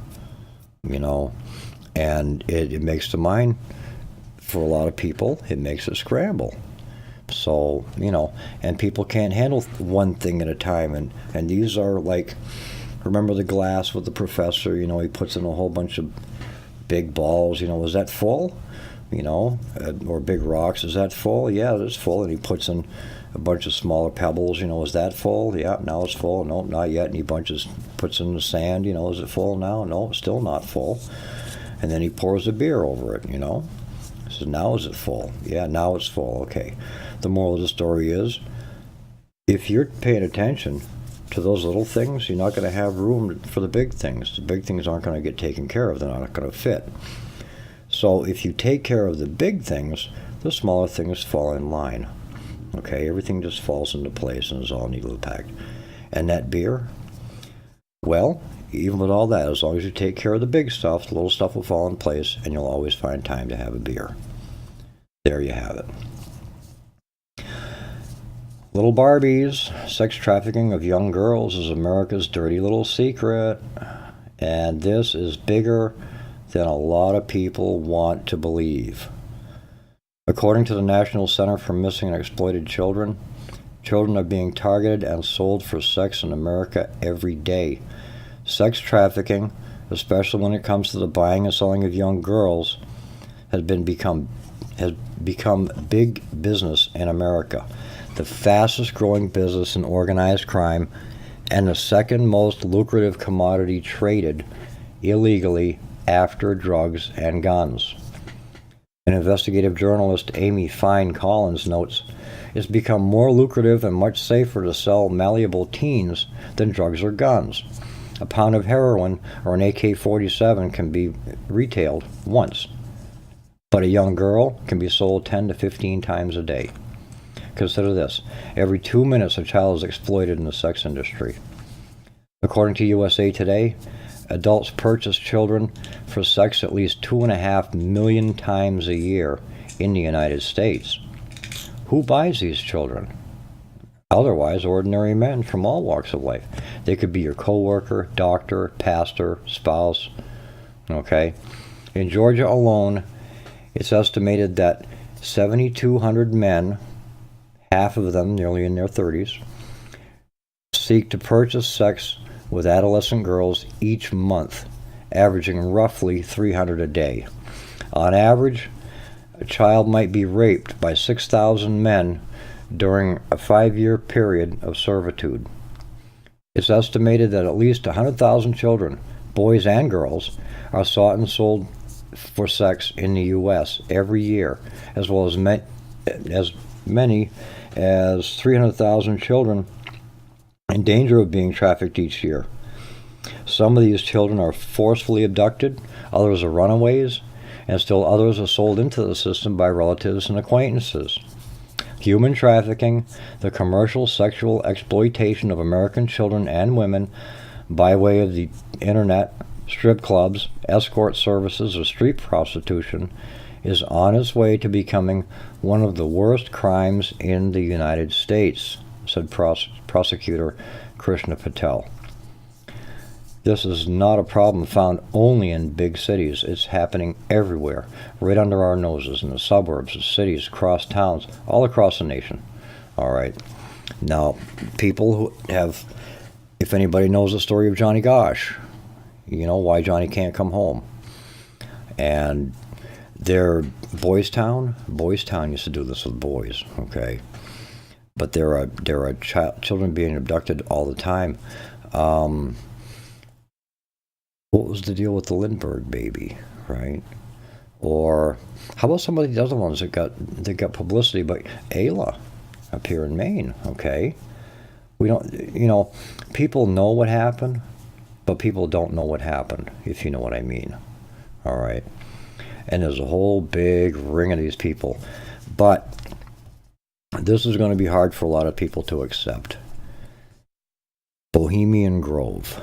And it makes the mind, for a lot of people, it makes it scramble. So, and people can't handle one thing at a time. And these are like, remember the glass with the professor, he puts in a whole bunch of big balls, is that full? Or big rocks, is that full? Yeah, it's full. And he puts in a bunch of smaller pebbles, is that full? Yeah, now it's full. No, not yet. And he puts in the sand, is it full now? No, it's still not full. And then he pours the beer over it, So now is it full? Yeah, now it's full. Okay. The moral of the story is, if you're paying attention to those little things, you're not going to have room for the big things. The big things aren't going to get taken care of. They're not going to fit. So if you take care of the big things, the smaller things fall in line. Okay, everything just falls into place and is all neatly packed. And that beer, well, even with all that, as long as you take care of the big stuff, the little stuff will fall in place, and you'll always find time to have a beer. There you have it. Little Barbies, sex trafficking of young girls is America's dirty little secret. And this is bigger than a lot of people want to believe. According to the National Center for Missing and Exploited Children, children are being targeted and sold for sex in America every day. Sex trafficking, especially when it comes to the buying and selling of young girls, has become big business in America. The fastest growing business in organized crime and the second most lucrative commodity traded illegally after drugs and guns. An investigative journalist, Amy Fine Collins, notes, it's become more lucrative and much safer to sell malleable teens than drugs or guns. A pound of heroin or an AK-47 can be retailed once, but a young girl can be sold 10 to 15 times a day. Consider this, every 2 minutes a child is exploited in the sex industry. According to USA Today, adults purchase children for sex at least 2.5 million times a year in the United States. Who buys these children? Otherwise, ordinary men from all walks of life. They could be your coworker, doctor, pastor, spouse. Okay? In Georgia alone, it's estimated that 7,200 men, half of them nearly in their 30s, seek to purchase sex with adolescent girls each month, averaging roughly 300 a day. On average, a child might be raped by 6,000 men during a 5-year period of servitude. It's estimated that at least 100,000 children, boys and girls, are sought and sold for sex in the U.S. every year, as well as many as 300,000 children in danger of being trafficked each year. Some of these children are forcefully abducted, others are runaways, and still others are sold into the system by relatives and acquaintances. Human trafficking, the commercial sexual exploitation of American children and women by way of the internet, strip clubs, escort services, or street prostitution, is on its way to becoming one of the worst crimes in the United States, said prosecutor Krishna Patel. This is not a problem found only in big cities. It's happening everywhere, right under our noses, in the suburbs, cities, across towns, all across the nation. All right. Now, people who have, if anybody knows the story of Johnny Gosh, you know why Johnny can't come home. And they're Boys Town used to do this with boys, okay? But there are children being abducted all the time. What was the deal with the Lindbergh baby, right? Or how about some of the other ones that got publicity? But Ayla up here in Maine, okay? We don't, people know what happened, but people don't know what happened, if you know what I mean. All right. And there's a whole big ring of these people. But this is going to be hard for a lot of people to accept. Bohemian Grove.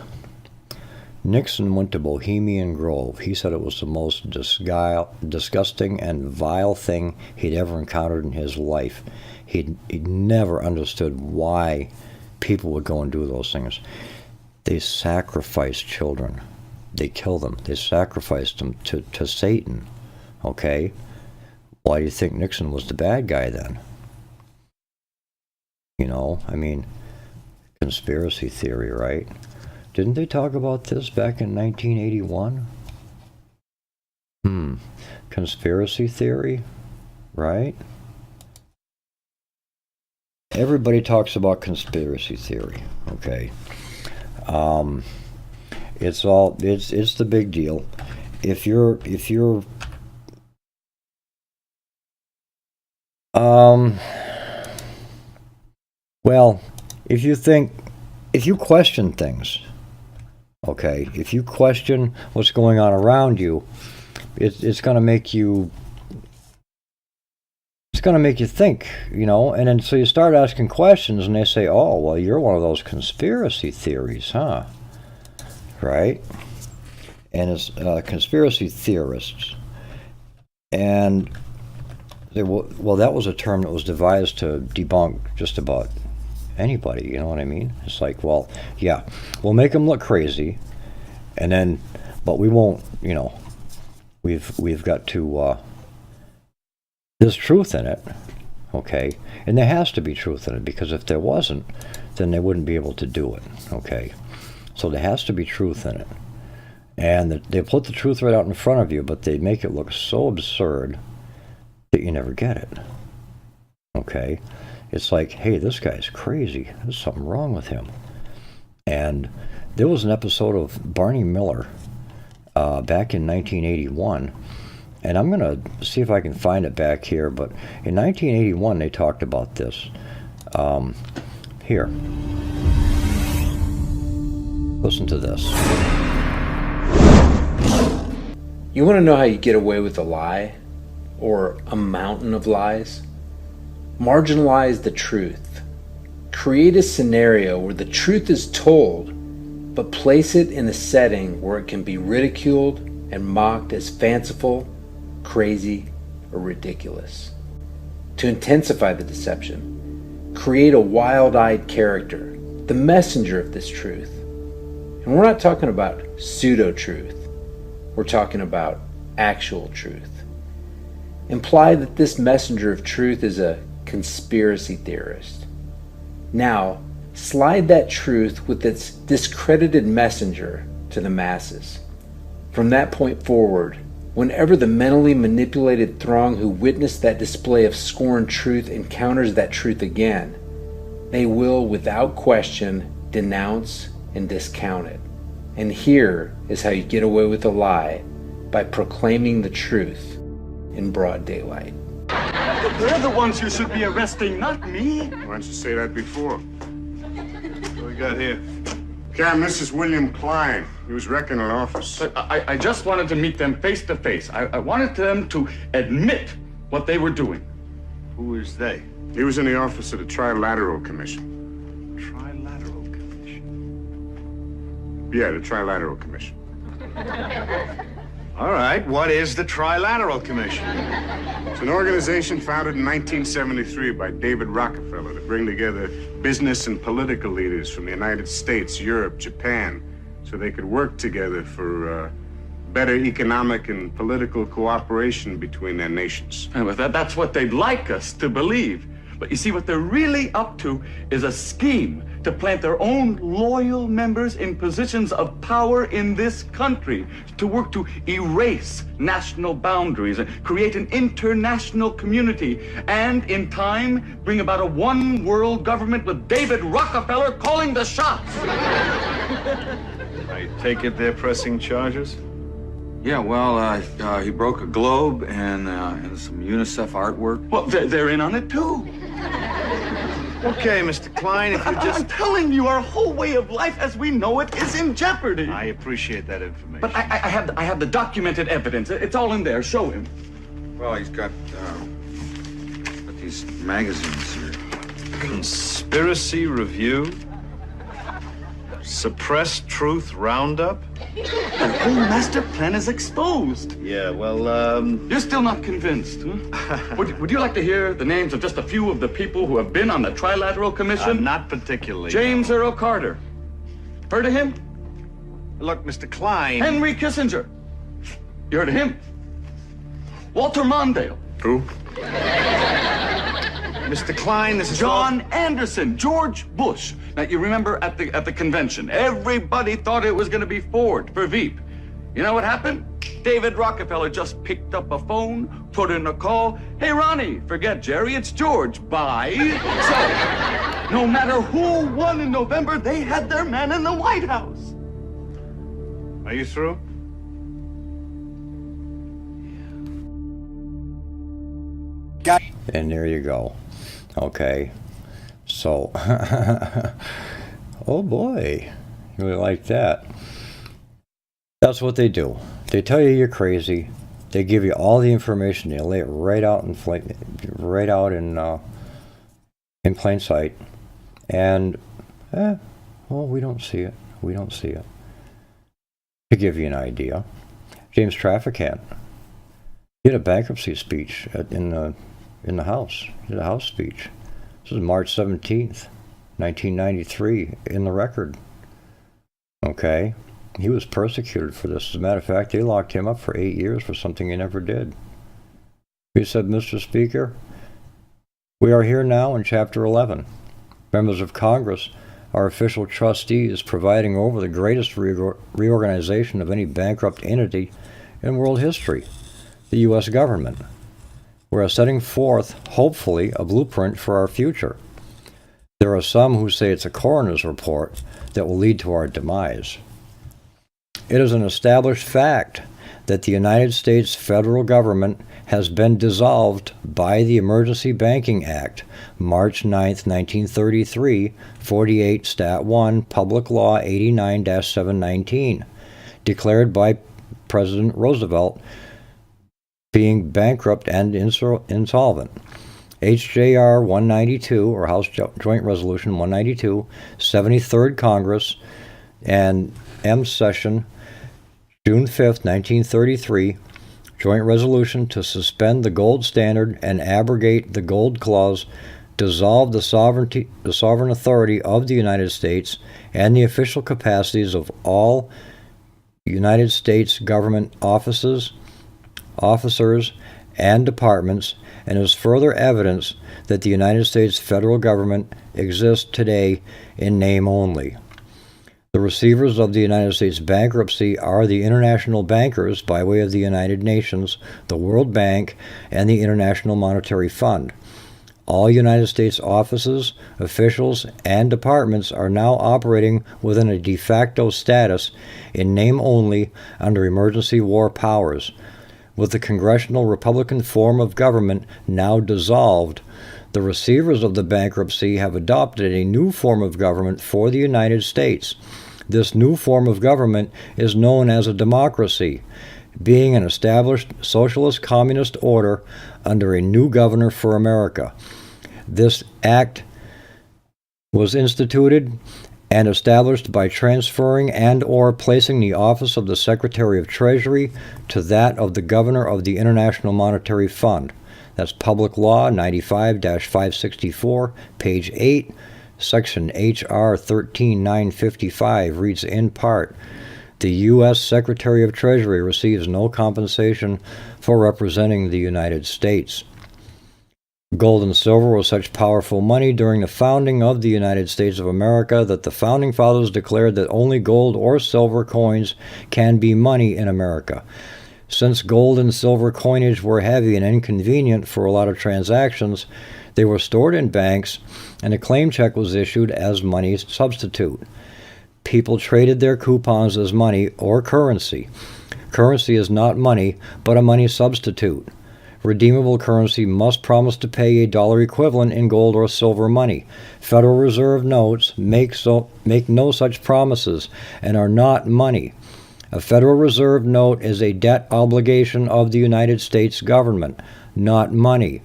Nixon went to Bohemian Grove. He said it was the most disgusting and vile thing he'd ever encountered in his life. He'd never understood why people would go and do those things. They sacrifice children. They kill them. They sacrificed them to Satan. Okay? Why do you think Nixon was the bad guy then? Conspiracy theory, right? Didn't they talk about this back in 1981? Conspiracy theory, right? Everybody talks about conspiracy theory, okay? It's the big deal. If you're Well, if you question things, okay, if you question what's going on around you, it's going to make you think, and then so you start asking questions and they say, oh, well, you're one of those conspiracy theories, huh? Right? And it's conspiracy theorists. And that was a term that was devised to debunk just about anybody, you know what I mean? It's like, well, yeah, we'll make them look crazy, and then, but we won't, we've got to, there's truth in it, okay? And there has to be truth in it, because if there wasn't, then they wouldn't be able to do it, okay? So there has to be truth in it. And they put the truth right out in front of you, but they make it look so absurd that you never get it, okay? It's like, hey, this guy's crazy. There's something wrong with him. And there was an episode of Barney Miller back in 1981, and I'm going to see if I can find it back here, but in 1981 they talked about this. Here. Listen to this. You want to know how you get away with a lie? Or a mountain of lies? Marginalize the truth. Create a scenario where the truth is told, but place it in a setting where it can be ridiculed and mocked as fanciful, crazy, or ridiculous. To intensify the deception, create a wild-eyed character, the messenger of this truth. And we're not talking about pseudo-truth. We're talking about actual truth. Imply that this messenger of truth is a conspiracy theorist. Now, slide that truth with its discredited messenger to the masses. From that point forward, whenever the mentally manipulated throng who witnessed that display of scorned truth encounters that truth again, they will, without question, denounce and discount it. And here is how you get away with a lie: by proclaiming the truth in broad daylight. They're the ones you should be arresting, not me. Why didn't you say that before? What do we got here? Cam, this is William Klein. He was wrecking an office. But I just wanted to meet them face to face. I wanted them to admit what they were doing. Who is they? He was in the office of the Trilateral Commission. Trilateral Commission? Yeah, the Trilateral Commission. All right, what is the Trilateral Commission? It's an organization founded in 1973 by David Rockefeller to bring together business and political leaders from the United States, Europe, Japan, so they could work together for better economic and political cooperation between their nations. And that's what they'd like us to believe. But you see, what they're really up to is a scheme to plant their own loyal members in positions of power in this country, to work to erase national boundaries and create an international community, and in time bring about a one world government with David Rockefeller calling the shots. I take it they're pressing charges? Yeah, well, he broke a globe and some UNICEF artwork. Well, they're in on it too. Okay, Mr. Klein, if you just... I'm telling you, our whole way of life as we know it is in jeopardy. I appreciate that information. But I have the documented evidence. It's all in there. Show him. Well, he's got these magazines here. Conspiracy Review? Suppressed Truth Roundup? The whole master plan is exposed. Yeah, well, You're still not convinced, huh? Would you like to hear the names of just a few of the people who have been on the Trilateral Commission? Not particularly. James no. Earl Carter. Heard of him? Look, Mr. Klein... Henry Kissinger. You heard of him? Walter Mondale. Who? Mr. Klein, this is John Anderson, George Bush. Now, you remember at the convention, everybody thought it was going to be Ford for Veep. You know what happened? David Rockefeller just picked up a phone, put in a call. Hey, Ronnie, forget Jerry, it's George. Bye. So, no matter who won in November, they had their man in the White House. Are you through? And there you go. Okay. So, oh boy, you really like that. That's what they do. They tell you you're crazy. They give you all the information. They lay it right out in plain sight. And, well, we don't see it. We don't see it. To give you an idea, James Traficant, he had a bankruptcy speech in the House. He did a House speech. This is March 17th, 1993, in the record. Okay? He was persecuted for this. As a matter of fact, they locked him up for 8 years for something he never did. He said, Mr. Speaker, we are here now in Chapter 11. Members of Congress, our official trustees, presiding over the greatest reorganization of any bankrupt entity in world history, the U.S. government. We are setting forth, hopefully, a blueprint for our future. There are some who say it's a coroner's report that will lead to our demise. It is an established fact that the United States federal government has been dissolved by the Emergency Banking Act, March 9, 1933, 48 Stat 1, Public Law 89-719, declared by President Roosevelt being bankrupt and insolvent. HJR 192, or House Joint Resolution 192, 73rd Congress, and M Session, June 5, 1933, Joint Resolution to suspend the gold standard and abrogate the gold clause, dissolve the sovereign authority of the United States and the official capacities of all United States government officers, and departments, and is further evidence that the United States federal government exists today in name only. The receivers of the United States bankruptcy are the international bankers by way of the United Nations, the World Bank, and the International Monetary Fund. All United States offices, officials, and departments are now operating within a de facto status in name only under emergency war powers. With the congressional Republican form of government now dissolved, the receivers of the bankruptcy have adopted a new form of government for the United States. This new form of government is known as a democracy, being an established socialist communist order under a new governor for America. This act was instituted and established by transferring and or placing the office of the Secretary of Treasury to that of the Governor of the International Monetary Fund. That's Public Law 95-564, page 8, Section H.R. 13955 reads in part, the U.S. Secretary of Treasury receives no compensation for representing the United States. Gold and silver was such powerful money during the founding of the United States of America that the Founding Fathers declared that only gold or silver coins can be money in America. Since gold and silver coinage were heavy and inconvenient for a lot of transactions, they were stored in banks, and a claim check was issued as money substitute. People traded their coupons as money or currency. Currency is not money, but a money substitute. Redeemable currency must promise to pay a dollar equivalent in gold or silver money. Federal Reserve notes make no such promises and are not money. A Federal Reserve note is a debt obligation of the United States government, not money.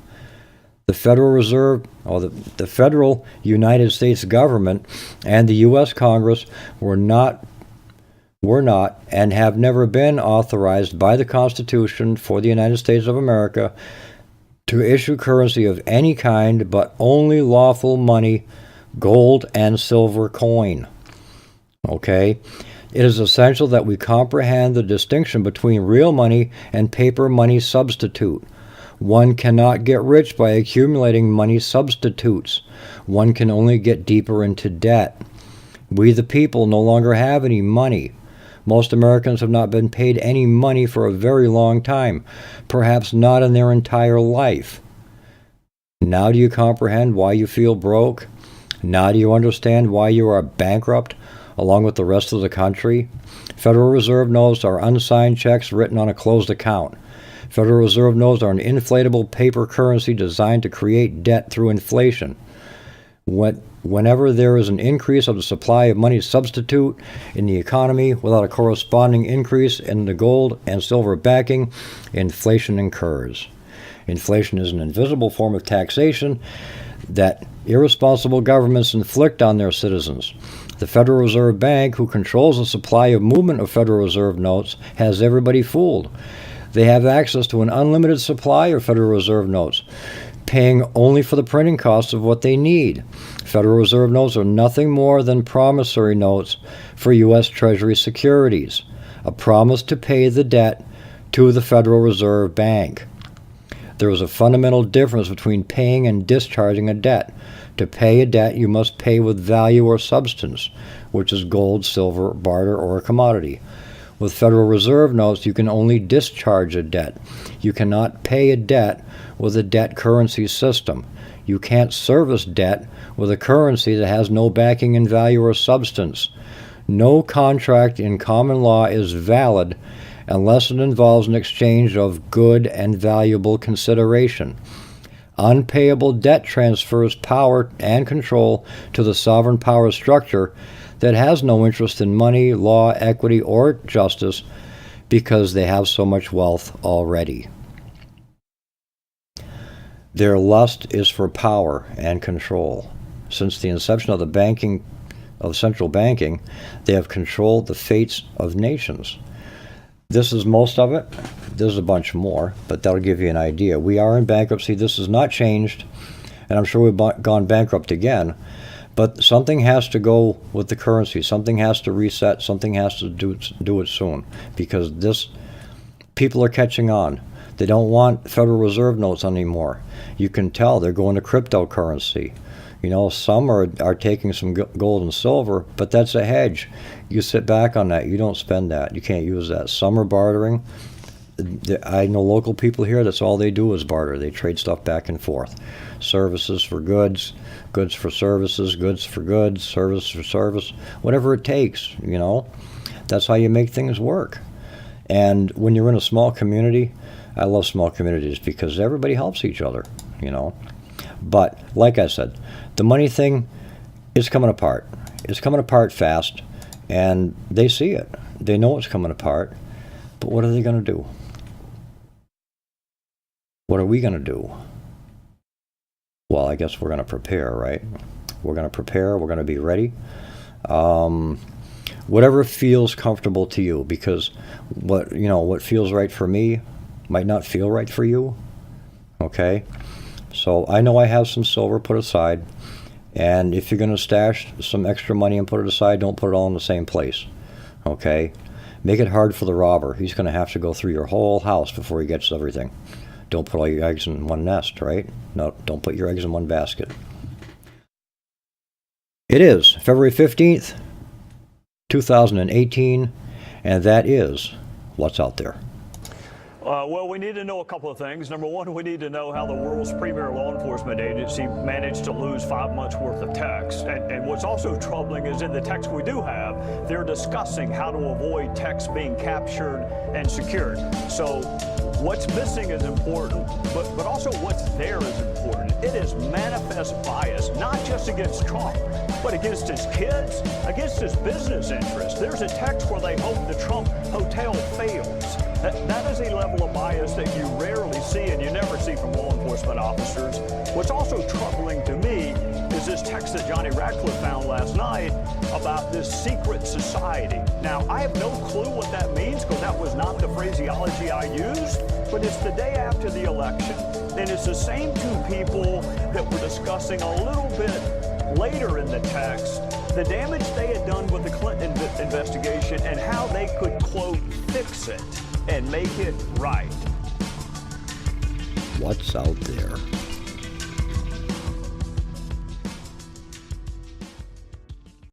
The Federal Reserve, or the federal United States government and the U.S. Congress were not and have never been authorized by the Constitution for the United States of America to issue currency of any kind but only lawful money, gold and silver coin. Okay? It is essential that we comprehend the distinction between real money and paper money substitute. One cannot get rich by accumulating money substitutes. One can only get deeper into debt. We the people no longer have any money. Most Americans have not been paid any money for a very long time, perhaps not in their entire life. Now do you comprehend why you feel broke? Now do you understand why you are bankrupt, along with the rest of the country? Federal Reserve notes are unsigned checks written on a closed account. Federal Reserve notes are an inflatable paper currency designed to create debt through inflation. Whenever there is an increase of the supply of money substitute in the economy without a corresponding increase in the gold and silver backing, inflation occurs. Inflation is an invisible form of taxation that irresponsible governments inflict on their citizens. The Federal Reserve Bank, who controls the supply of movement of Federal Reserve notes, has everybody fooled. They have access to an unlimited supply of Federal Reserve notes, paying only for the printing costs of what they need. Federal Reserve notes are nothing more than promissory notes for U.S. Treasury securities, a promise to pay the debt to the Federal Reserve Bank. There is a fundamental difference between paying and discharging a debt. To pay a debt, you must pay with value or substance, which is gold, silver, barter, or a commodity. With Federal Reserve notes, you can only discharge a debt. You cannot pay a debt with a debt currency system. You can't service debt with a currency that has no backing in value or substance. No contract in common law is valid unless it involves an exchange of good and valuable consideration. Unpayable debt transfers power and control to the sovereign power structure that has no interest in money, law, equity, or justice because they have so much wealth already. Their lust is for power and control. Since the inception of central banking, they have controlled the fates of nations. This is most of it. There's a bunch more, but that'll give you an idea. We are in bankruptcy. This has not changed, and I'm sure we've gone bankrupt again. But something has to go with the currency. Something has to reset. Something has to do it soon, because people are catching on. They don't want Federal Reserve notes anymore. You can tell they're going to cryptocurrency. You know, some are taking some gold and silver, but that's a hedge. You sit back on that. You don't spend that. You can't use that. Some are bartering. I know local people here, that's all they do is barter. They trade stuff back and forth. Services for goods, goods for services, goods for goods, service for service, whatever it takes, you know. That's how you make things work. And when you're in a small community, I love small communities because everybody helps each other, you know. But like I said, the money thing is coming apart. It's coming apart fast, and they see it. They know it's coming apart, but what are they going to do? What are we going to do? Well, I guess we're going to prepare, right? We're going to prepare. We're going to be ready. Whatever feels comfortable to you, because what feels right for me might not feel right for you. Okay? So I know I have some silver put aside, and if you're going to stash some extra money and put it aside, don't put it all in the same place. Okay? Make it hard for the robber. He's going to have to go through your whole house before he gets everything. Don't put all your eggs in one nest, right? No, don't put your eggs in one basket. It is February 15th, 2018, and that is what's out there. Well, we need to know a couple of things. Number one, we need to know how the world's premier law enforcement agency managed to lose 5 months worth of text. And what's also troubling is in the text we do have, they're discussing how to avoid text being captured and secured. So what's missing is important, but also what's there is important. It is manifest bias, not just against Trump, but against his kids, against his business interests. There's a text where they hope the Trump hotel fails. That is a level of bias that you rarely see and you never see from law enforcement officers. What's also troubling to me is this text that Johnny Ratcliffe found last night about this secret society. Now, I have no clue what that means because that was not the phraseology I used, but it's the day after the election, and it's the same two people that were discussing a little bit later in the text the damage they had done with the Clinton investigation and how they could, quote, fix it and make it right. What's out there?